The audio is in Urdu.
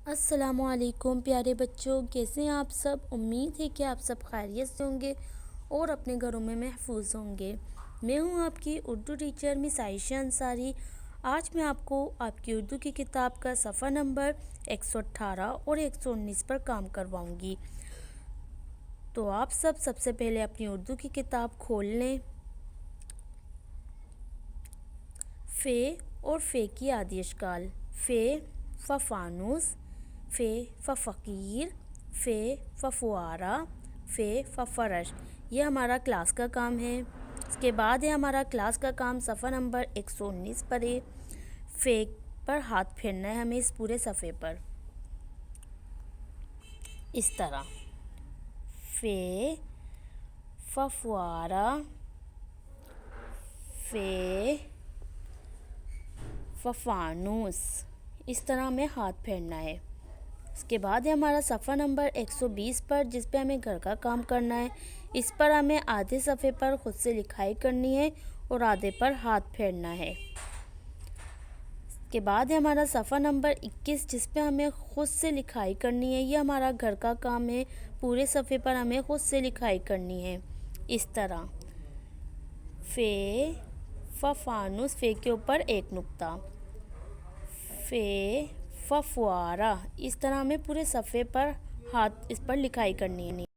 السلام علیکم پیارے بچوں، کیسے ہیں آپ سب؟ امید ہے کہ آپ سب خیریت سے ہوں گے اور اپنے گھروں میں محفوظ ہوں گے۔ میں ہوں آپ کی اردو ٹیچر مس عائشہ انصاری۔ آج میں آپ کو آپ کی اردو کی کتاب کا صفحہ نمبر 118 اور 119 پر کام کرواؤں گی۔ تو آپ سب سے پہلے اپنی اردو کی کتاب کھول لیں۔ فے اور فے کی آدی اشکال: فے ففانوس، فے فقیر، فے فوارہ، فے فرش۔ یہ ہمارا کلاس کا کام ہے۔ اس کے بعد ہے ہمارا کلاس کا کام صفحہ نمبر 119 پر ہے۔ فے پر ہاتھ پھیرنا ہے ہمیں اس پورے صفحے پر اس طرح: فے فوارہ، فے فانوس، اس طرح ہمیں ہاتھ پھیرنا ہے۔ اس کے بعد ہے ہمارا صفحہ نمبر 120 پر، جس پہ ہمیں گھر کا کام کرنا ہے۔ اس پر ہمیں آدھے صفحے پر خود سے لکھائی کرنی ہے اور آدھے پر ہاتھ پھیرنا ہے۔ اس کے بعد ہے ہمارا صفحہ نمبر 21، جس پہ ہمیں خود سے لکھائی کرنی ہے۔ یہ ہمارا گھر کا کام ہے۔ پورے صفحے پر ہمیں خود سے لکھائی کرنی ہے اس طرح: فے فانوس، فے کے اوپر ایک نقطہ، فے فوارہ، اس طرح ہمیں پورے صفحے پر ہاتھ اس پر لکھائی کرنی ہے۔